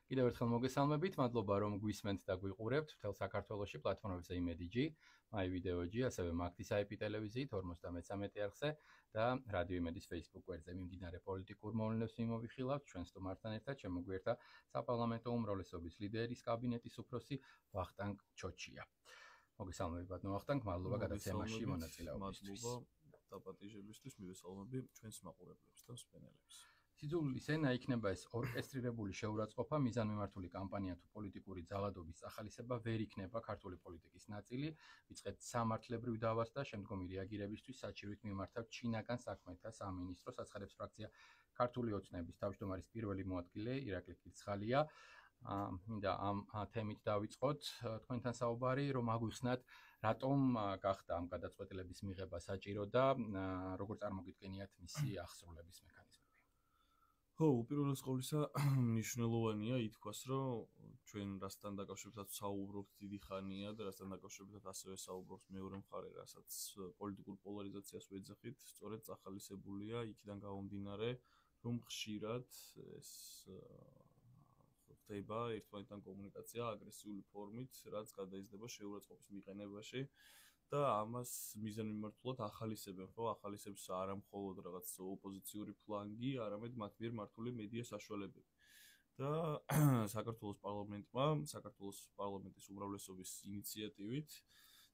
კიდევ ერთხელ მოგესალმებით, მადლობა რომ გვისმენთ და გვიყურებთ მთელ საქართველოში პლატფორმებზე იმედიჯი, მაი ვიდეოჯი, ასევე მაგთის IP ტელევიზიით 53 არხზე და რადიო იმედის Facebook გვერდზე მიმდინარე პოლიტიკურ მოვლენებს მიმოვიხილავთ ჩვენ სტუმართან ერთად შემოგვიერთა საპარლამენტო უმრავლესობის ლიდერის კაბინეტის უფროსი ვახტანგ ჩოჩია. მოგესალმებით ვახტანგ, მადლობა გადაცემაში მონაწილეობისთვის. მადლობა დაპატიჟებისთვის, მივესალმები ჩვენს მაყურებლებს და მსმენელებს. სიძულვილის ენა იქნება ეს ორკესტრირებული შეურაცხყოფა, მიზანმიმართული კამპანია თუ პოლიტიკური ძალადობის ახალისება ვერ იქნება ქართული პოლიტიკის ნაწილი, ვიწყებთ სამართლებრივ დავას და შემდგომი რეაგირებისთვის საჭიროით მიმართავთ ჩინაგან საქმეთა სამინისტროს, აცხადებს ფრაქცია ქართული ოცნების თავმჯდომარის პირველი მოადგილე ირაკლი კირცხალია. მინდა ამ თემით დავიწყოთ თქვენთან საუბარი, რომ აგვიხსნათ, რატომ გახდა ამ გადაწყვეტილების მიღება საჭირო და როგორ წარმოგიდგენიათ მისი აღსრულების მექანიზმი. უპირველეს ყოვლისა მნიშვნელოვანია ითქვას, რომ ჩვენ რასთან დაკავშირებითაც საუბრობთ დიდი ხანია და რასთან დაკავშირებითაც ასევე საუბრობს მეორე მხარე, რასაც პოლიტიკურ პოლარიზაციას ვეძახით, სწორედ წახალისებულია იქიდან გამომდინარე, რომ ხშირად ეს ხდება ერთმანეთთან კომუნიკაცია აგრესიული ფორმით, რაც გადაიზრდება შეურაცხყოფის მიყენებაში. და ამას მიზანმიმართულად ახალისებენ, ხო? ახალისებს არა მხოლოდ რაღაც ოპოზიციური ფლანგი, არამედ მათ მიერ მართული მედია საშუალებები. და საქართველოს პარლამენტის უმრავლესობის ინიციატივით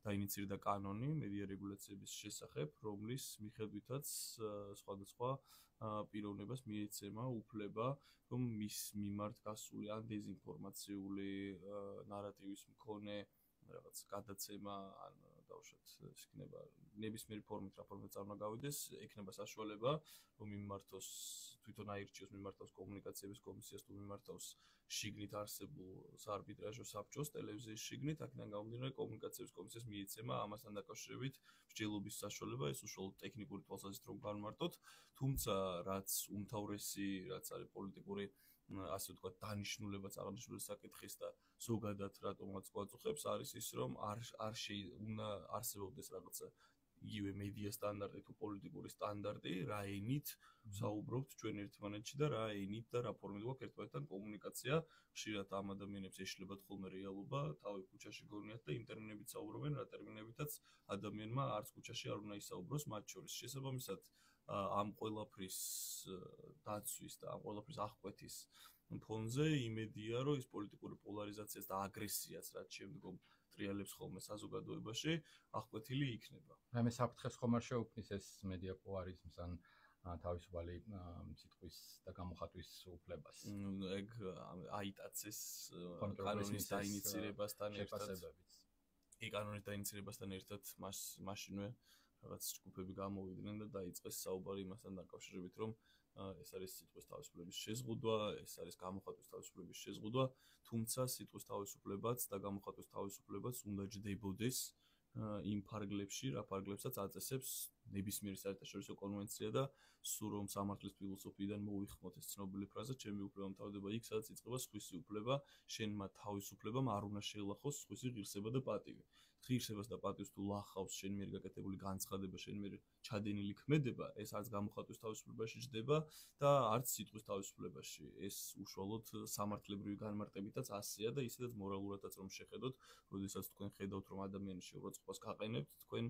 დაინიცირდა კანონი მედია რეგულაციების შესახებ, რომლის მიხედვითაც სხვადასხვა პიროვნებას მიეცემა უფლება, რომ მის მიმართ გასული ან დეзинფორმაციული ნარატივის მქონე რაღაც გადაცემა ან დავუშვათ იქნება ნებისმიერი ფორმით რა ფორმით წარმოგავიდეს, ექნება საშუალება, რომ მიმართოს თვითონ აირჩიოს მიმართოს კომუნიკაციების კომისიას თუ მიმართოს შიგნით არსებულ საარბიტრაჟო საბჭოს ტელევიზიის შიგნით, აქედან გამომდინარე კომუნიკაციების კომისიას მიეცემა ამასთან დაკავშირებით მსჯელობის საშუალება, ეს უშუალოდ ტექნიკური თვალსაზრისით რომ განმარტოთ, თუმცა რაც უმთავრესი, რაც არის პოლიტიკური ასე ვთქვათ, დანიშნულებაც აღნიშნული საკითხის და ზოგადად რატომაც გვაწუხებს, არის ის, რომ არ უნდა არსებობდეს რაღაცა იგივე მედია სტანდარტი თუ პოლიტიკური სტანდარტი, რა ენით საუბრობთ ჩვენ ერთმანეთში და რა ენით და რა ფორმით გვაქვს ერთმანეთთან კომუნიკაცია. ხშირად ამ ადამიანებს ეშლებათ ხოლმე რეალობა, თავი ქუჩაში გონიათ და იმ ტერმინებით საუბრობენ, რა ტერმინებითაც ადამიანმა არც ქუჩაში არ უნდა ისაუბროს მათ შორის. შესაბამისად, ამ ყველაფრის დაცვის და ამ ყველაფრის აღკვეთის ფონზე იმედია, რომ ის პოლიტიკური პოლარიზაციას და აგრესიას, რაც შემდგომ ტრიალებს ხოლმე საზოგადოებაში, აღკვეთილი იქნება. რამე საფრთხეს ხომ არ შეუქმნის ეს მედია პოლარიზმს ან თავისუფალი სიტყვის და გამოხატვის უფლებას. ეგ აიტაცეს კანონის დაინიცირებასთან ერთად. კანონის დაინიცირებასთან ერთად მაშინვე რაღაც ჯგუფები გამოვიდნენ და დაიწყეს საუბარი იმასთან დაკავშირებით, რომ ეს არის სიტყვის თავისუფლების შეზღუდვა, ეს არის გამოხატვის თავისუფლების შეზღუდვა, თუმცა სიტყვის თავისუფლებაც და გამოხატვის თავისუფლებაც უნდა ჯდებოდეს იმ ფარგლებში, რა ფარგლებსაც აწესებს ნებისმიერი საერთაშორისო კონვენცია და სულ რომ სამართლის ფილოსოფიიდან მოვიხმოთ ეს ცნობილი ფრაზა, ჩემი უფლება მთავრდება იქ, სადაც იწყება სხვისი უფლება, შენმა თავისუფლებამ არ უნდა შეელახოს სხვისი ღირსება და პატივი. ღირსებას და პატივს თუ ლახავს შენ მიერ გაკეთებული განცხადება, შენ მიერ ჩადენილი ქმედება, ეს არც გამოხატვის თავისუფლებაში ჯდება და არც სიტყვის თავისუფლებაში. ეს უშუალოდ სამართლებრივი განმარტებითაც ასეა და ისედაც მორალურადაც რომ შეხედოთ, როდესაც თქვენ ხედავთ რომ ადამიანი შეურაცხყოფას გაყენებთ, თქვენი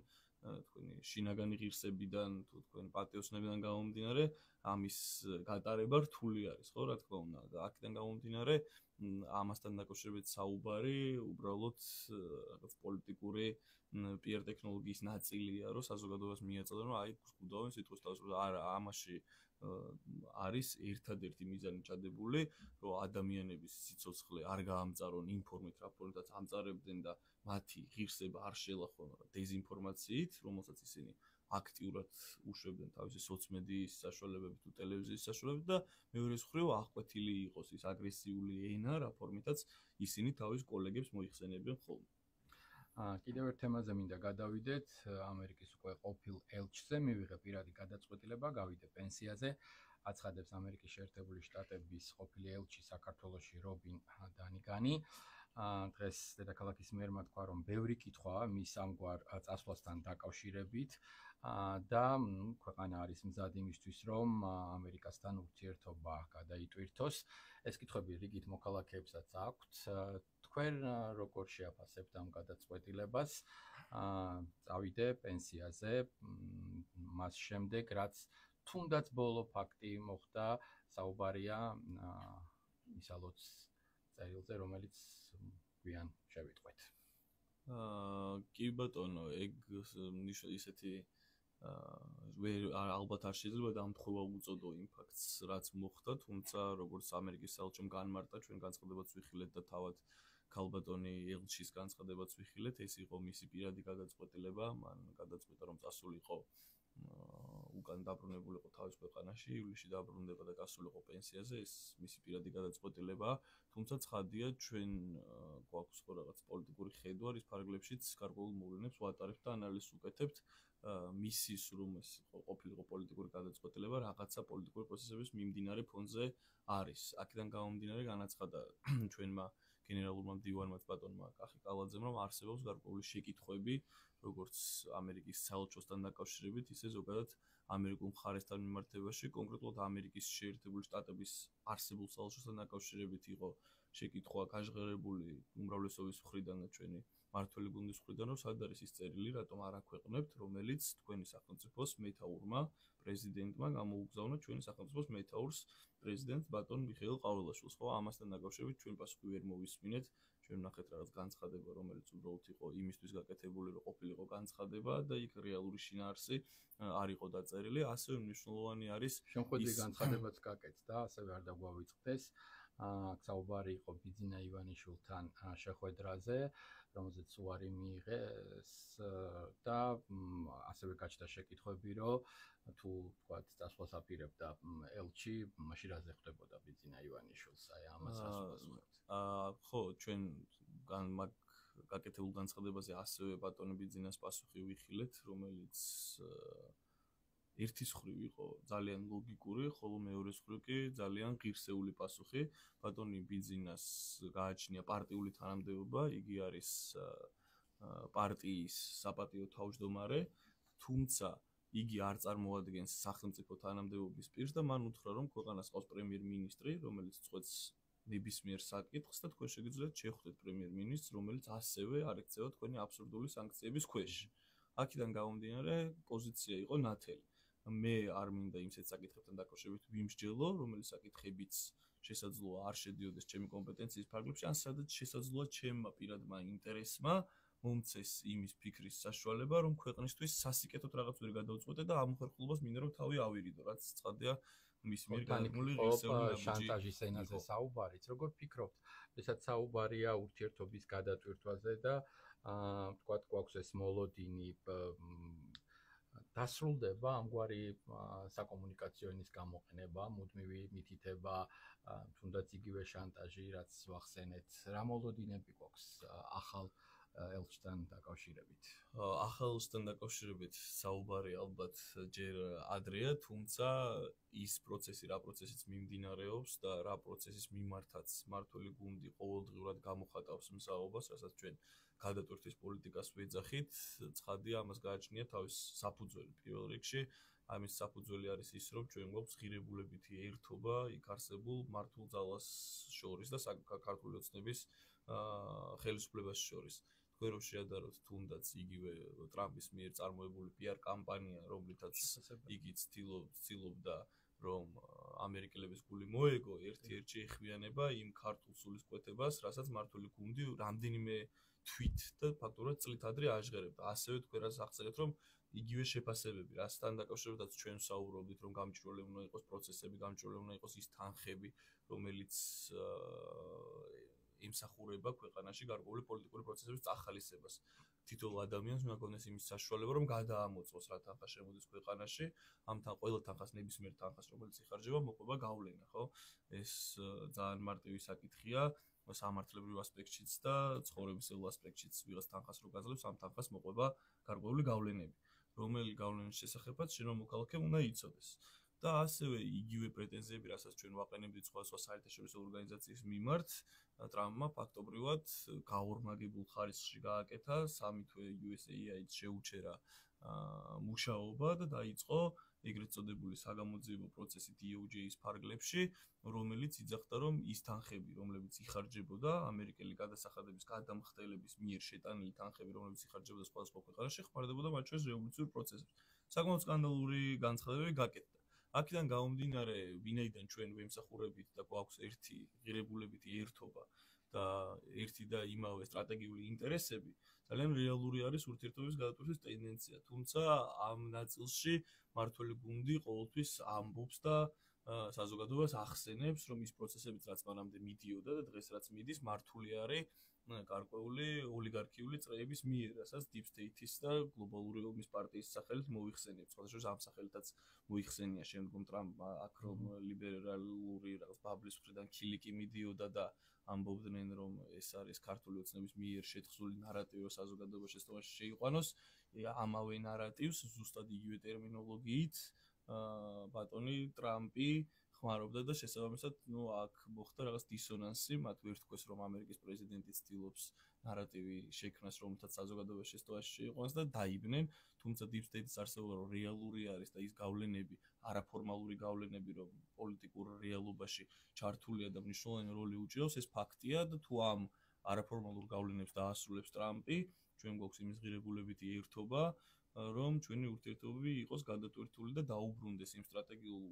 შინაგანი ღირსებიდან თუ თქვენ პატიოსნებიდან გამომდინარე, ამის გატარება რთული არის, ხო, რა თქმა უნდა. და აქედან გამომდინარე, ამასთან დაკავშირებით საუბარი უბრალოდ რაღაც პოლიტიკური PR ტექნოლოგიის ნაწილია, რომ საზოგადოებას მიაწოდონ, რომ აი გვხვდავენ სიტყვის თავისუფლება. არა, ამაში არის ერთადერთი მიზანი ჩადებული, რომ ადამიანების სიცოცხლე არ გაამწარონ იმ ფორმით, რა ფორმითაც ამწარებდნენ და მათი ღირსება არ შეელახონ დეзинფორმაციით, რომელსაც ისინი აქტიურად უშვებდნენ თავისი სოციმედიის საშუალებებით თუ ტელევიზიის საშუალებებით და მეორე მხრივ აღკვეთილი იყოს ის აგრესიული ენა, რა ფორმითაც ისინი თავის კოლეგებს მოიხსენებენ ხოლმე. კიდევ ერთ თემაზე მინდა გადავიდეთ, ამერიკის უკვე ყოფილ ელჩზე მივიღე პირადი გადაწყვეტილება, გავიდე პენსიაზე, აცხადებს ამერიკის შეერთებული შტატების ყოფილი ელჩი საქართველოში რობინ დანიგანი. დღეს დედაქალაქის მერმა თქვა, რომ ბევრი კითხვაა მის ამგვარ წასვლასთან დაკავშირებით და ქვეყანა არის მზად იმისთვის, რომ ამერიკასთან ურთიერთობა გადაიტვირთოს. ეს კითხვები რიგით მოქალაქეებსაც აქვთ. თქვენ როგორ შეაფასებთ ამ გადაწყვეტილებას? წავიდე პენსიაზე, მას შემდეგ, რაც თუნდაც ბოლო ფაქტი მოხდა, საუბარია ის ალოც წერილზე, რომელიც გვიან შევიტყვეთ. კი ბატონო, ეგ ისეთი ალბათ არ შეიძლება დამთხევა უწოდო იმ ფაქტს, რაც მოხდა, თუმცა როგორც ამერიკის საელჩომ განმარტა, ჩვენ განცხადებაც ვიხილეთ და თავად ქალბატონი ელჩის განცხადებაც ვიხილეთ, ეს იყო მისი პირადი გადაწყვეტილება, მან გადაწყვიტა, რომ წასულიყო უკან დაბრუნებულიყო თავის ქვეყანაში, ივლისში დაბრუნდება და გასულიყო პენსიაზე, ეს მისი პირადი გადაწყვეტილებაა, თუმცა ცხადია, ჩვენ გვაქვს ხო რაღაც პოლიტიკური ხედვა, რის ფარგლებშიც გარკვეულ მოვლენებს ვატარებთ და ანალიზს უკეთებთ. მისის რომ ეს ყოფილიყო პოლიტიკური გადაწყვეტილება რაღაცა პოლიტიკური პროცესების მიმდინარე ფონზე არის. აქედან გამომდინარე განაცხადა ჩვენმა გენერალურმა მდივანმა ბატონმა კახი კალაძემ, რომ არსებობს გარკვეული შეკითხვები, როგორც ამერიკის საელჩოსთან დაკავშირებით, ისე ზოგადად ამერიკულ მხარესთან მიმართებაში, კონკრეტულად ამერიკის შეერთებული შტატების არსებულ საელჩოსთან დაკავშირებით იყო შეკითხვა გაჟღერებული უმრავლესობის მხრიდან და ჩვენი მმართველი გუნდის მხრიდან, რომ სად არის ის წერილი, რატომ არ აქვეყნებთ, რომელიც თქვენი სახელმწიფოს მეთაურმა პრეზიდენტმა გამოუგზავნა ჩვენი სახელმწიფოს მეთაურს პრეზიდენტ ბატონ მიხეილ ყაველაშვილს. ხო, ამასთან დაკავშირებით ჩვენ პასუხი ვერ მოვისმინეთ. ჩვენ ვნახეთ რაღაც განცხადება, რომელიც უბრალოდ იყო იმისთვის გაკეთებული, რომ ყოფილიყო განცხადება და იქ რეალური შინაარსი არ იყო დაწერილი. ასევე მნიშვნელოვანი არის შემოხვედრი განცხადებაც გაკეთდა, ასევე არ დაგვავიწყდეს. აქ საუბარი იყო ბიძინა ივანიშვილთან შეხვედრაზე, რომელზეც უარი მიიღეს და ასევე გაჩნდა შეკითხვები, რომ თუ თქვათ წასვლას აპირებდა ელჩი, მაშინ რაზე ხვდებოდა ბიძინა ივანიშვილს, აი ამას ასრულებთ. ხო, ჩვენ მაგ გაკეთებულ განცხადებაზე ასევე ბატონი ბიძინას პასუხი ვიხილეთ, რომელიც ერთის მხრივ იყო ძალიან ლოგიკური, ხოლო მეორეს მხრივ კი ძალიან ღირსეული პასუხი. ბატონი ბიძინას გააჩნია პარტიული თანამდებობა, იგი არის პარტიის საპატიო თავმჯდომარე, თუმცა იგი არ წარმოადგენს სახელმწიფო თანამდებობის პირს და მან უთხრა, რომ ქვეყანას ყავს პრემიერ-მინისტრი, რომელიც წყვეტს ნებისმიერ საკითხს და თქვენ შეგიძლიათ შეხვდეთ პრემიერ-მინისტრს, რომელიც ასევე არ ექცევა თქვენი აბსურდული სანქციების ქვეშ. აქედან გამომდინარე, პოზიცია იყო ნათელი. მე არ მინდა იმ საკითხებთან დაკავშირებით ვიმსჯელო, რომელიც საკითხებიც შესაძლოა არ შედიოდეს ჩემი კომპეტენციის ფარგლებში, ან სადაც შესაძლოა ჩემმა პირადმა ინტერესმა მომცეს იმის ფიქრის საშუალება, რომ ქვეყნისთვის სასიკეთოდ რაღაც ვერ გადავწყვეტე და ამ ხერხულობას მინდა რომ თავი ავირიდო, რაც ცხადია მის მიერ განმული ღირსეული შანტაჟის ენაზე საუბარიც. როგორ ფიქრობთ, ესაც საუბარია ურთიერთობის გადატვირთვაზე და თქვათ გვაქვს ეს მოლოდინი დასრულდება ამგვარი საკომუნიკაციო ენის გამოყენება, მუდმივი მითითება, თუნდაც იგივე შანტაჟი, რაც ვახსენეთ, რა მოლოდინები გვაქვს ახალ ელჩთან დაკავშირებით. ახალ ელჩთან დაკავშირებით საუბარი ალბათ ჯერ ადრეა, თუმცა ის პროცესი, რა პროცესიც მიმდინარეობს და რა პროცესის მიმართაც მმართველი გუნდი ყოველდღიურად გამოხატავს მსაუბას, რასაც ჩვენ გადატვირთვის პოლიტიკას ვეძახით, ცხადია ამას გააჩნია თავის საფუძველი პირველ რიგში. ამის საფუძველი არის ის, რომ ჩვენ გვაქვს ღირებულებითი ერთობა იქ არსებულ მართულ ძალას შორის და ქართული ოცნების ხელისუფლებას შორის. თქვენ რომ შეადაროთ თუნდაც იგივე ტრამპის მიერ წარმოებული PR კამპანია, რომლითაც იგი ცდილობდა რომ ამერიკელების გული მოეგო, ერთ-ერთი ეხმიანება იმ ქართულ სულისკვეთებას, რასაც მმართველი გუნდი რამდენიმე თვით და ფაქტურად წლით ადრე აჟღერებდა. ასევე თქვენ რას აღწერეთ, რომ იგივე შეფასებები, რასთან დაკავშირებითაც ჩვენ საუბრობდით, რომ გამჭვირვალე უნდა იყოს პროცესები, გამჭვირვალე უნდა იყოს ის თანხები, რომელიც იმსახურება ქვეყანაში გარკვეული პოლიტიკური პროცესების წახალისებას. თითოეულ ადამიანს უნდა გქონდეს იმის საშუალება, რომ გადაამოწმოს რა თანხა შემოდის ქვეყანაში, ამ ყველა თანხას ნებისმიერ თანხას, რომელიც იხარჯება, მოყვება გავლენა, ხო? ეს ძალიან მარტივი საკითხია. სამართლებრივ ასპექტშიც და ცხოვრებისეულ ასპექტშიც ვიღაც თანხას რო გაძლევს, ამ თანხას მოყვება გარკვეული გავლენები. რომელი გავლენის შესახებაც შენო მოქალაქემ უნდა იცოდეს. და ასევე იგივე პრეტენზიები, რასაც ჩვენ ვაყენებდით სხვადასხვა საერთაშორისო ორგანიზაციის მიმართ, ტრამპმა ფაქტობრივად გაორმაგებულ ხარისხში გააკეთა, 3 თვე USAID შეუჩერა მუშაობა და დაიწყო ეგრეთ წოდებული საგამოძიებო პროცესი DOJ-ის ფარგლებში, რომელიც იძახდა, რომ ის თანხები, რომლებიც იხარჯებოდა ამერიკელი გადასახადების გადამხდელების მიერ შეტანილი თანხები, რომლებიც იხარჯებოდა სხვადასხვა ქვეყანაში, ხმარდებოდა მათ შორის რევოლუციურ პროცესებს. საკმაოდ სკანდალური განცხადებები გაკეთდა. აქედან გამომდინარე, ვინაიდან ჩვენ ვემსახურებით და გვაქვს ერთი ღირებულებითი ერთობა და ერთი და იმავე სტრატეგიული ინტერესები, ძალიან რეალური არის ურთიერთობების გადატვირთვის ტენდენცია. თუმცა ამ ნაწილში მართველი გუნდი ყოველთვის ამბობს და საზოგადოებას ახსენებს, რომ ის პროცესებიც რაც მანამდე მიდიოდა და დღეს რაც მიდის, მართული არის გარკვეული ოლიგარქიული წრეების მიერ, რასაც Deep State-ის და გლობალური ომის პარტიის სახელით მოიხსენიებს. სხვადასხვა ამ სახელითაც მოიხსენია შემდგომ ტრამპმა, აქ რომ ლიბერალური რაღაც ბაბლის მხრიდან ქილიკი მიდიოდა და ამბობდნენ, რომ ეს არის ქართული ოცნების მიერ შეთხზული ნარატივი, რომ საზოგადოებაში შეიყვანოს. ამავე ნარატივს ზუსტად იგივე ტერმინოლოგიით ბატონი ტრამპი ხმარობდა და შესაბამისად, აქ მოხდა რაღაც დისონანსი, მათ ვერ თქვეს, რომ ამერიკის პრეზიდენტი ცდილობს ნარატივი შექმნას, რომელთაც საზოგადოებაში შესწავაში შეიყვანოს და დაიბნენ, თუმცა Deep State-ის არსებობა რომ რეალური არის და ის გავლენები, არაფორმალური გავლენები, რომ პოლიტიკურ რეალობაში ჩართულია და მნიშვნელოვანი როლი უჭირავს, ეს ფაქტია და თუ ამ არაფორმალურ გავლენებს დაასრულებს ტრამპი, ჩვენ გვაქვს იმის ღირებულებითი ერთობა, რომ ჩვენი ურთიერთობები იყოს გადატვირთული და დაუბრუნდეს იმ სტრატეგიულ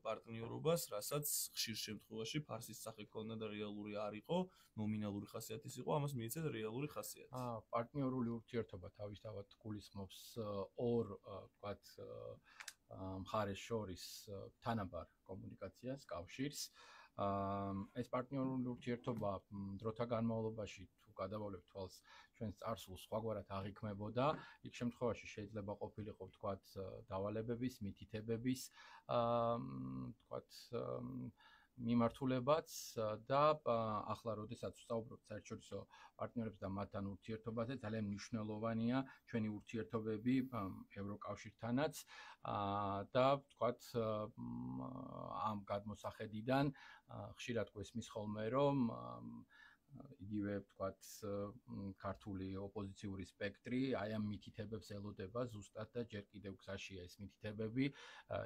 პარტნიორობას, რასაც ხშირ შემთხვევაში ფარსის სახე ქონდა და რეალური არ იყო, ნომინალური ხასიათის იყო, ამას მიეცეთ რეალური ხასიათი. პარტნიორული ურთიერთობა თავისთავად გულისხმობს ორ, ვთქვათ, მხარეს შორის თანაბარ კომუნიკაციას, კავშირს. ეს პარტნიორული ურთიერთობა დროთა განმავლობაში თუ გადავავლებთ თვალს ჩვენს წარსულს სხვაგვარად აღიქმებოდა, იქ შემთხვევაში შეიძლება ყოფილიყო ვთქვათ დავალებების, მითითებების, ვთქვათ მიმართულებაც და ახლა როდესაც ვსაუბრობთ საერთაშორისო პარტნიორებს და მათთან ურთიერთობაზე, ძალიან მნიშვნელოვანია ჩვენი ურთიერთობები ევროკავშირთანაც და ვთქვათ ამ გადმოსახედიდან ხშირად გვესმის ხოლმე, რომ იგივე ვთქვათ ქართული ოპოზიციური სპექტრი აი ამ მითითებებს ელოდება ზუსტად და ჯერ კიდევ გზაშია ეს მითითებები,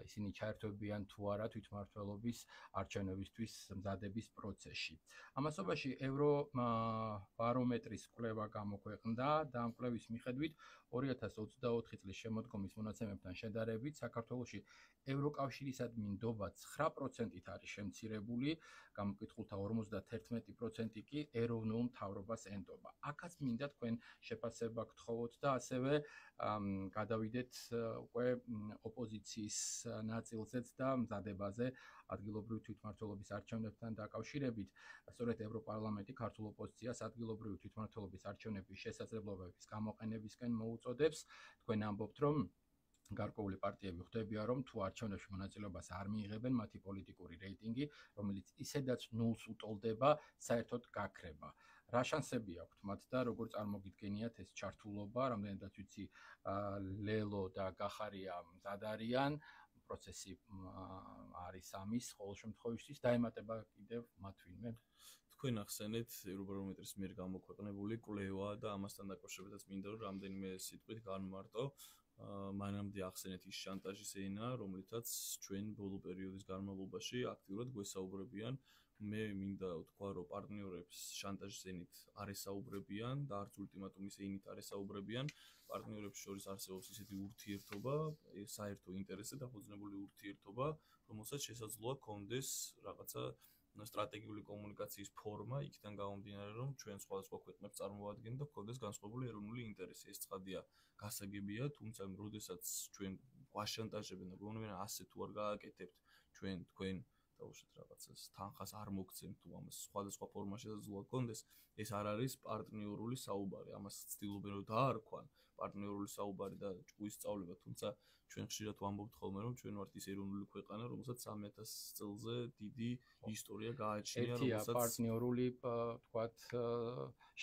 ისინი ჩაერთვებიან თუ არა თვითმმართველობის არჩევნებისთვის მზადების პროცესში. ამასობაში ევრობარომეტრის კვლევა გამოქვეყნდა და ამ კვლევის მიხედვით 2024 წლის შემოდგომის მონაცემებთან შედარებით საქართველოში ევროკავშირისადმი ნდობა 9%-ით არის შემცირებული, გამოკითხულთა 51% კი ეროვნულ მთავრობას ენდობა. აქაც მინდა თქვენ შეფასება გთხოვოთ და ასევე გადავიდეთ უკვე ოპოზიციის ნაწილზეც და მზადებაზე ადგილობრივი თვითმმართველობის არჩევნებთან დაკავშირებით. სწორედ ევროპარლამენტი ქართულ ოპოზიციას ადგილობრივი თვითმმართველობის არჩევნების შესაძლებლობების გამოყენებისკენ მოუწოდებს. თქვენ ამბობთ, რომ გარკვეული პარტიები ხვდებიან, რომ თუ არჩევნებში მონაწილეობას არ მიიღებენ, მათი პოლიტიკური რეიტინგი, რომელიც ისედაც ნულს უტოლდება, საერთოდ გაქრება. რა შანსები აქვთ მათ და როგორ წარმოგიდგენიათ ეს ჩართულობა, რამდენადაც ვიცი, ლელო და გახარია მზად არიან, პროცესი არის ამის ყოველ შემთხვევაში, დაემატება კიდევ მათ ვინმე? თქვენ ახსენეთ ევრობარომეტრის მიერ გამოქვეყნებული კვლევა და ამასთან დაკავშირებითაც მინდა რომ რამდენიმე სიტყვით განმარტო. მანამდე ახსენეთ ის შანტაჟის ენა, რომლითაც ჩვენ ბოლო პერიოდის განმავლობაში აქტიურად გვესაუბრებიან. მე მინდა ვთქვა, რომ პარტნიორებს შანტაჟის ენით არ ესაუბრებიან და არც ულტიმატუმის ენით არ ესაუბრებიან. პარტნიორებს შორის არსებობს ისეთი ურთიერთობა, საერთო ინტერესზე დაფუძნებული ურთიერთობა, რომელსაც შესაძლოა კონდეს რაღაცა სტრატეგიული კომუნიკაციის ფორმა, იქიდან გამომდინარე, რომ ჩვენ სხვადასხვა ქვეყნებს წარმოვადგენთ და გქონდეს განსხვავებული ეროვნული ინტერესი. ეს ცხადია, გასაგებია, თუმცა როდესაც ჩვენ გვაშანტაჟებენ და გვეუბნებიან ასე თუ არ გააკეთებთ, ჩვენ თქვენ დაუშვით რაღაცას თანხას არ მოგცემთ თუ ამას სხვადასხვა ფორმა შესაძლოა გქონდეს, ეს არ არის პარტნიორული საუბარი. ამას ცდილობენ რომ დაარქვან, პარტნიორული საუბარი და ჭკუის სწავლება, თუმცა ჩვენ ხშირად ვამბობთ ხოლმე, რომ ჩვენ ვართ ის ეროვნული ქვეყანა, რომელსაც 3000 წელზე დიდი ისტორია გააჩნია, ერთია პარტნიორული, თქვათ,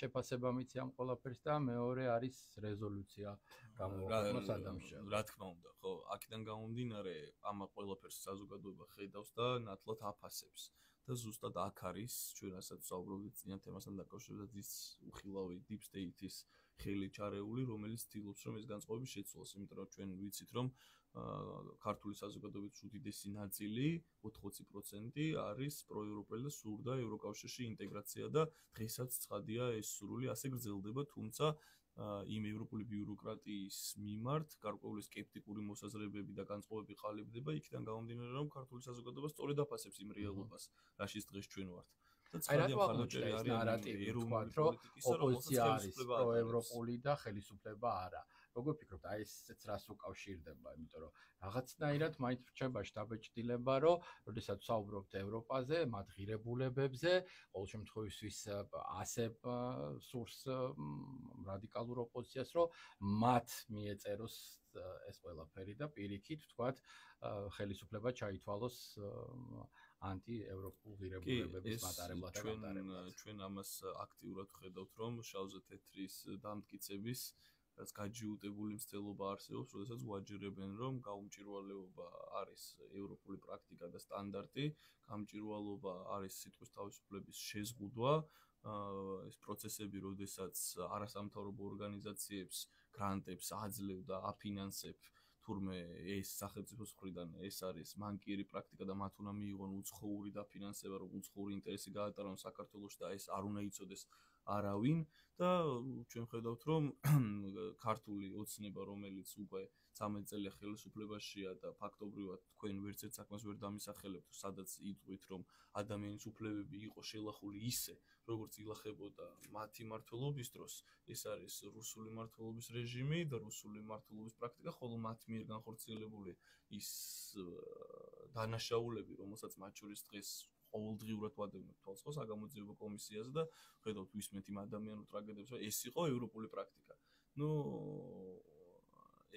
შეფასება მიცი ამ ყველაფერს და მეორე არის რეზოლუცია გამოაქვეყნოს ადამიანში. რა თქმა უნდა, ხო, აქედან გამომდინარე, ამ ყველაფერს საზოგადოება ხედავს და ნათლად აფასებს. და ზუსტად აქ არის ჩვენ რასაც ვსაუბრობთ წინა თემასთან დაკავშირებით ის უხილავი deep state-ის ხელი ჩარეული, რომელიც ცდილობს რომ ეს განწყობები შეცვლოს, იმიტომ რომ ჩვენ ვიცით რომ ქართული საზოგადოების უდიდესი ნაწილი 80% არის პროევროპელი და სურდა ევროკავშირში ინტეგრაცია და დღესაც ცხადია ეს სურვილი ასე გრძელდება, თუმცა იმ ევროპული ბიუროკრატიის მიმართ გარკვეული სკეპტიკური მოსაზრებები და განწყობები ყალიბდება, იქიდან გამომდინარე რომ ქართული საზოგადოება სწორედ აფასებს იმ რეალობას, რაშიც დღეს ჩვენ ვართ. აი რატო აღმოჩნდა ეს ნარატივი, თქვათ, რომ ოპოზიცია არის პროევროპული და ხელისუფლება არა. როგორ ფიქრობთ, აი ესეც რას უკავშირდება, იმიტომ რომ რაღაცნაირად მაინც რჩება შთაბეჭდილება, რომ როდესაც ვსაუბრობთ ევროპაზე, მათ ღირებულებებზე, ყოველ შემთხვევაში ასე სურს რადიკალურ ოპოზიციას, რომ მათ მიეწეროს ეს ყველაფერი და პირიქით, თქვათ, ხელისუფლება ჩაითვალოს ანტიევროპულ ღირებულებების მატარებლად და გამტარებლად. ჩვენ ამას აქტიურად ვხედავთ, რომ შავზე თეთრის დამტკიცების რაც გაჯიუტებული მცდელობა არსებობს, როდესაც ვაჯერებენ, რომ გაუმჭირვალეობა არის ევროპული პრაქტიკა და სტანდარტი, გამჭირვალეობა არის სიტყვის თავისუფლების შეზღუდვა, ეს პროცესები, როდესაც არასამთავრობო ორგანიზაციებს გრანტებს აძლევ და აფინანსებ, თურმე ეს სახელმწიფოს მხრიდან ეს არის მანკიერი პრაქტიკა და მათ უნდა მიიღონ უცხოური დაფინანსება, რომ უცხოური ინტერესი გაატარონ საქართველოში და ეს არ უნდა იცოდეს არავინ და ჩვენ ხედავთ რომ ქართული ოცნება რომელიც უკვე 13 წელია ხელისუფლებაშია და ფაქტობრივად თქვენ ვერც ერთ საქმეს ვერ დამისახელებთ სადაც იტყვით რომ ადამიანის უფლებები იყო შელახული ისე როგორც ილახებოდა მათი მმართველობის დროს ეს არის რუსული მმართველობის რეჟიმი და რუსული მმართველობის პრაქტიკა ხოლო მათ მიერ განხორციელებული ის დანაშაულები რომელსაც მათ შორის დღეს ყოველდღიურად ვადევნებთ თვალს ხო საგამოძიებო კომისიაზე და ხედავთ ვისმენთ იმ ადამიანურ ტრაგედიებს რომ ეს იყო ევროპული პრაქტიკა. ნუ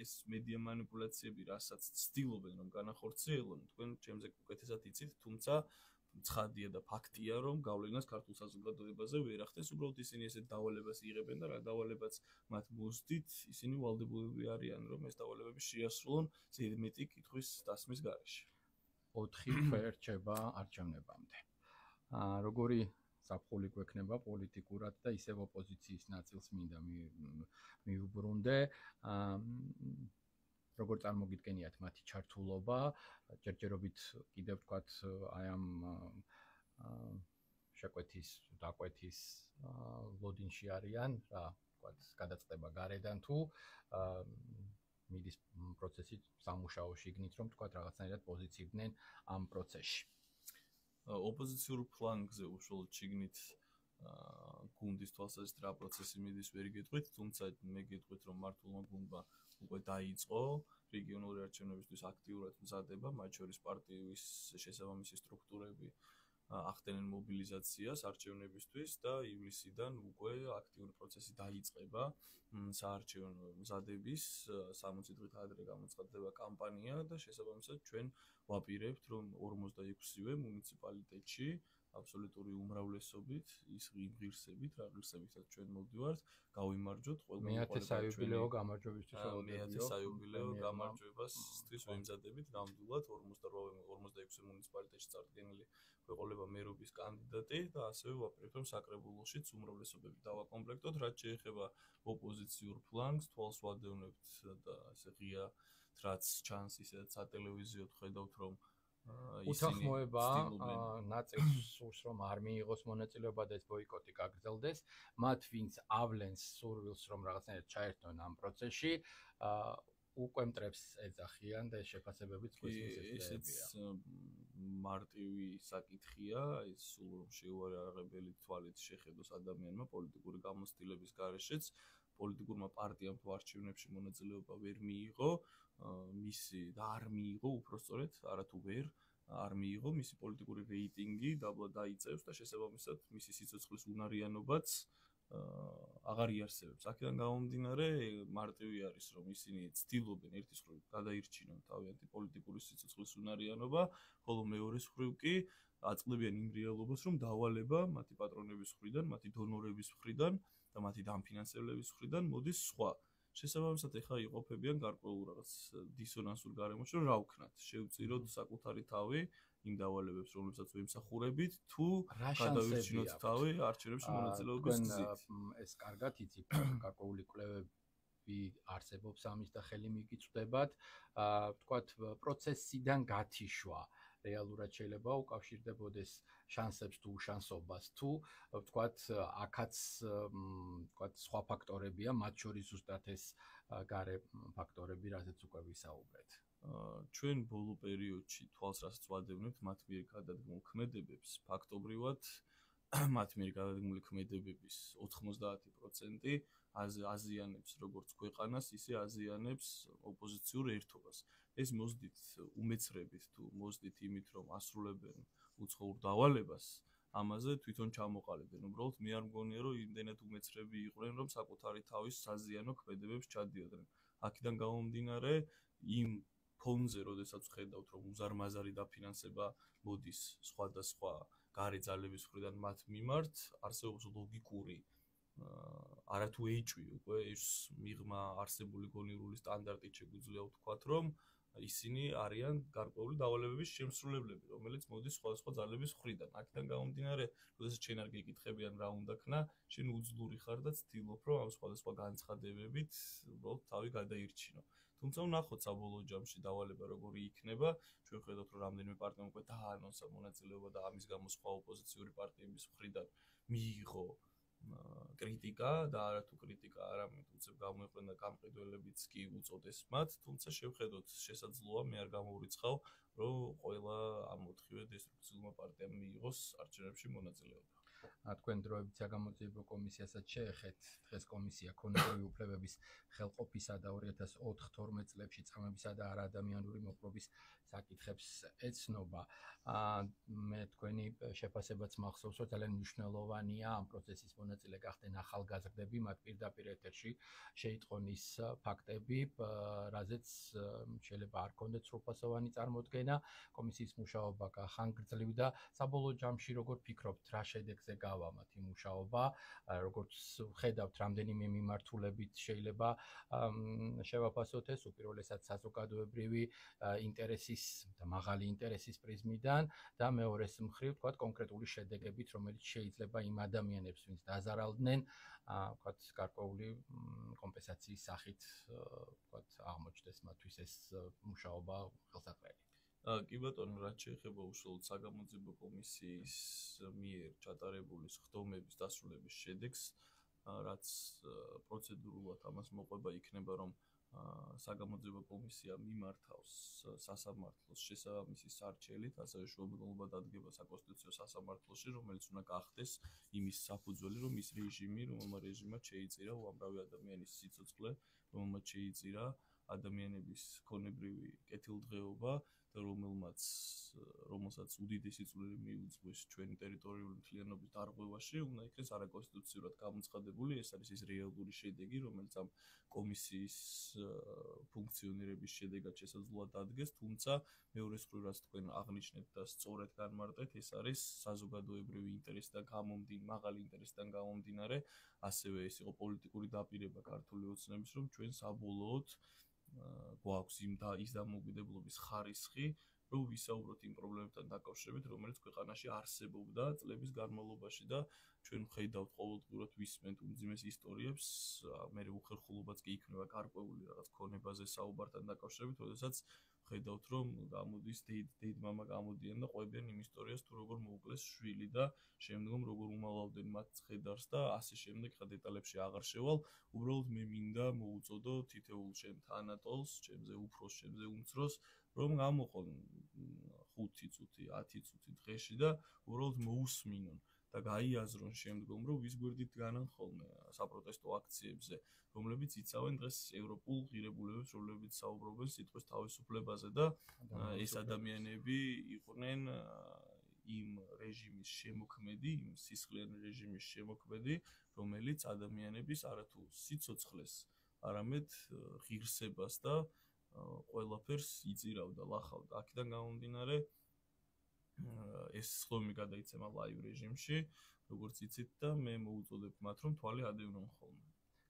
ეს მედია манипуляციები, რასაც ცდილობენ რომ განახორციელონ, თქვენ ჩემზე უკეთესად იცით, თუმცა ცხადია და ფაქტია, რომ გავლენას ქართულ საზოგადოებაზე ვერ ახდენს, უბრალოდ ისინი ესეთ დავალებას იღებენ და რა დავალებაც მათ მოსდით, ისინი ვალდებულები არიან, რომ ეს დავალებები შეასრულონ ზედმეტი კითხვის დასმის გარეშე. 4 თვე რჩება არჩევნებამდე. როგორი საფხული გვექნება პოლიტიკურად და ისევ ოპოზიციის ნაწილს მინდა მიუბრუნდე. როგორ წარმოგიდგენიათ მათი ჩართულობა, ჯერჯერობით კიდევ ვთქვათ, აი ამ შეკვეთის, დაკვეთის ლოდინში არიან, რა ვთქვათ, გადაწყდება გარედან თუ მიდის პროცესი სამუშაოში იგნით რომ თქვა რაღაცნაირად პოზიციებდნენ ამ პროცესში. ოპოზიციურ ფლანგზე უშუალოდ შიგნით გუნდის თვალსაზრისით რა პროცესი მიდის ვერ გეტყვით, თუმცა მე გეტყვით რომ მართლმა გუნდმა უკვე დაიწყო რეგიონული არჩევნებისთვის აქტიურად მზადება, მათ შორის პარტიის შესაბამისი სტრუქტურები ახდენენ მობილიზაციას არჩევნებისთვის და ივლისიდან უკვე აქტიური პროცესი დაიწყება საარჩევნო მზადების 60 დღით ადრე გამოცხადდება კამპანია და შესაბამისად ჩვენ ვაპირებთ რომ 46-ვე მუნიციპალიტეტში აბსოლუტური უმრავლესობით ის ღირსებით, რა ღირსებითაც ჩვენ მოვდივართ, გავიმარჯვოთ ყველა მეათე საიუბილეო გამარჯვებისთვის მეათე საიუბილეო გამარჯვებასთვის ვემზადებით ნამდვილად 46 მუნიციპალიტეტში წარდგენილი ეყოლება მერობის კანდიდატი და ასევე ვაპირებთ რომ საკრებულოშიც უმრავლესობები დავაკომპლექტოთ, რაც შეეხება ოპოზიციურ ფლანგს, თვალს ვადევნებთ და ესე ღია რაც ჩანს ისედაც სატელევიზიოდ ხედავთ რომ უთანხმოება ნაწილს სურს რომ არ მიიღოს მონაწილეობა და ეს ბოიკოტი გაგრძელდეს, მათ ვინც ავლენს სურვილს რომ რაღაცნაირად ჩაერთონ ამ პროცესში, უკვე მტრებს ეძახიან და ეს შეფასებებიც ესეც მარტივი საკითხია, ის სულ რომ შეუარაღებელი თვალით შეხედოს ადამიანმა პოლიტიკური გამოცდილების გარეშეც, პოლიტიკურმა პარტიამ თუ არჩევნებში მონაწილეობა ვერ მიიღო, მისი და არ მიიღო უпростоრეთ, არათუ ვერ არ მიიღო მისი პოლიტიკური რეიტინგი დაბლა დაიწევს და შესაბამისად მისი სიცოცხლის უნარიანობაც აღარ იარსებებს. აქედან გამომდინარე, მარტივი არის, რომ ისინი ცდილობენ ერთის მხრივ გადაირჩინონ თავიანთი პოლიტიკური სიცოცხლის უნარიანობა, ხოლო მეორეს მხრივ კი აწყდებიან იმ რეალობას, რომ დავალება მათი პატრონების მხრიდან, მათი დონორების მხრიდან და მათი დამფინანსებლების მხრიდან მოდის სხვა. შესაბამისად, ეხლა იყოფებიან გარკვეულ რაღაც დისონანსურ გარემოში, რომ რა ვქნათ, შევწიროთ საკუთარი თავი იმ დავალებებს, რომლებსაც ვემსახურებით, თუ გადავირჩინოთ თავი არჩევნებში მონაწილეობის გზით. ეს კარგად იცით, გარკვეული კვლევები არსებობს ამის და ხელი მიგიწვდებათ, ვთქვათ, პროცესიდან გათიშვა რეალურად შეიძლება უკავშირდებოდეს შანსებს თუ უშანსობას, თუ ვთქვათ, აქაც ვთქვათ, სხვა ფაქტორებია, მათ შორის ზუსტად ეს გარე ფაქტორები, რაზეც უკვე ვისაუბრეთ. ჩვენ ბოლო პერიოდში თვალს რასაც ვადევნებთ მათ მიერ გადადგმულ ქმედებებს, ფაქტობრივად მათ მიერ გადადგმული ქმედებების 90% აზიანებს როგორც ქვეყანას, ისე აზიანებს ოპოზიციურ ერთობას. ეს მოსდით უმეცრებით თუ მოსდით იმით, რომ ასრულებენ უცხოურ დავალებას, ამაზე თვითონ ჩამოყალიბდნენ. უბრალოდ მე არ მგონია, რომ იმდენად უმეცრები იყვნენ, რომ საკუთარი თავის საზიანო ქმედებებს ჩადიოდნენ. აქედან გამომდინარე, იმ ფონზე, როდესაც ხედავთ, რომ უზარმაზარი დაფინანსება მოდის სხვადასხვა გარე ძალების მხრიდან მათ მიმართ, არსებობს ლოგიკური არათუ ეჭვი უკვე ის მიღმა არსებული გონივრული სტანდარტით შეგვიძლია ვთქვათ, რომ ისინი არიან გარკვეული დავალებების შემსრულებლები, რომელიც მოდის სხვადასხვა ძალების მხრიდან. აქედან გამომდინარე, როდესაც შენ არ გეკითხებიან რა უნდა ქნა, შენ უძლური ხარ და ცდილობ, რომ ამ სხვადასხვა განცხადებებით უბრალოდ თავი გადაირჩინო. თუმცა ვნახოთ საბოლოო ჯამში დავალება როგორი იქნება. ჩვენ ხედავთ, რომ რამდენიმე პარტიამ უკვე დაანონსა მონაწილეობა და ამის გამო სხვა ოპოზიციური პარტიების მხრიდან მიიღო კრიტიკა და არათუ კრიტიკა, არამედ უცებ გამოიყვანა გამყიდველებიც კი უწოდეს მათ, თუმცა შევხედოთ, შესაძლოა მე არ გამოვრიცხავ, რომ ყველა ამ 4-ვე დესტრუქციულმა პარტიამ მიიღოს არჩევნებში მონაწილეობა. თქვენ დროებით საგამოძიებო კომისიასაც შეეხეთ, დღეს კომისია ქონებრივი უფლებების ხელყოფისა და 2004-12 წლებში წამებისა და არაადამიანური მოპყრობის საკითხებს ეცნობა. მე თქვენი შეფასებაც მახსოვს, რომ ძალიან მნიშვნელოვანია ამ პროცესის მონაწილე გახდნენ ახალგაზრდები, მათ პირდაპირ ეთერში შეიტყონის ფაქტები, რაზეც შეიძლება არ ქონდეთ სრულფასოვანი წარმოდგენა. კომისიის მუშაობა ხანგრძლივდა. საბოლოო ჯამში როგორ ფიქრობთ, რა შედეგზე გავა მათი მუშაობა, როგორც ხედავთ, რამდენიმე მიმართულებით შეიძლება შევაფასოთ ეს, უპირველესად საზოგადოებრივი ინტერესის და მაღალი ინტერესის პრიზმიდან და მეორეს მხრივ, ვთქვათ, კონკრეტული შედეგებით, რომელიც შეიძლება იმ ადამიანებს, ვინც დაზარალდნენ, ვთქვათ, გარკვეული კომპენსაციის სახით, ვთქვათ, აღმოჩნდეს მათთვის ეს მუშაობა ხელსაყრელი. კი ბატონო, რაც შეეხება უშუალოდ საგამოძიებო კომისიის მიერ ჩატარებული სხდომების დასრულების შედეგს, რაც პროცედურულად ამას მოყვება იქნება, რომ საგამოძიებო კომისია მიმართავს სასამართლოს შესაბამისი სარჩელით, ასევე შუამდგომლობა დადგება საკონსტიტუციო სასამართლოში, რომელიც უნდა გახდეს იმის საფუძველი, რომ ის რეჟიმი, რომელმა რეჟიმად შეიწირა უამრავი ადამიანის სიცოცხლე, რომელმაც შეიწირა ადამიანების ქონებრივი კეთილდღეობა და რომელსაც უდიდესი წვლილი მიუძღვის ჩვენი ტერიტორიული მთლიანობის დარღვევაში, უნდა იქნეს არაკონსტიტუციურად გამოცხადებული. ეს არის ის რეალური შედეგი, რომელიც ამ კომისიის ფუნქციონირების შედეგად შესაძლოა დადგეს, თუმცა მეორე მხრივ, რაც თქვენ აღნიშნეთ და სწორედ განმარტეთ, ეს არის საზოგადოებრივი ინტერესიდან მაღალი ინტერესიდან გამომდინარე, ასევე ეს იყო პოლიტიკური დაპირება ქართული ოცნების, რომ ჩვენ საბოლოოდ გვაქვს ის დამოუკიდებლობის ხარისხი, რომ ვისაუბროთ იმ პრობლემებთან დაკავშირებით, რომელიც ქვეყანაში არსებობდა წლების განმავლობაში და ჩვენ ვხედავთ ყოველდღურად ვისმენთ უმძიმეს ისტორიებს, მე უხერხულობაც კი იქნება გარკვეული რაღაც ქონებაზე საუბართან დაკავშირებით, როდესაც ვხედავთ, რომ გამოდის დეიდმამა გამოდიან და ყვებიან იმ ისტორიას, თუ როგორ მოუკლეს შვილი და შემდგომ როგორ უმალავდნენ მათ ცხედარს და ასე შემდეგ, ხა დეტალებში აღარ შევალ, უბრალოდ მე მინდა მოუწოდო თითოეულ შენ თანატოლს, ჩემზე უფროს, ჩემზე უმცროს, რომ გამოყონ 5 წუთი, 10 წუთი დღეში და უბრალოდ მოусმინონ და გაიაზრონ შემდგომ, რომ ვის გვერდით განან ხოლმე საპროტესტო აქციებზე, რომლებიც იცავენ დღეს ევროპულ ღირებულებებს, რომლებიც საუბრობენ სიტყვის თავისუფლებაზე და ეს ადამიანები იყვნენ იმ რეჟიმის შემოქმედი, იმ სისხლიანი რეჟიმის შემოქმედი, რომელიც ადამიანების არათუ სიცოცხლეს, არამედ ღირსებას და ყველაფერს იწირავდა, ლახავდა. აქედან გამომდინარე, ეს ხომი გადაიცემა ლაივ რეჟიმში, როგორც იცით და მე მოუწოდებ მათ, რომ თვალი ადევნონ ხოლმე.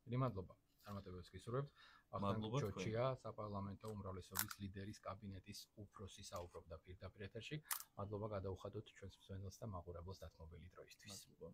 დიდი მადლობა. წარმატებებს გისურვებთ. მადლობა თქვენ. ჩოჩია, საპარლამენტო უმრავლესობის ლიდერის კაბინეტის უფროსი საუბრობდა პირდაპირ ეთერში. მადლობა გადაუხადოთ ჩვენს მსმენელს და მაყურებელს დათმობილი დროისთვის. მადლობა.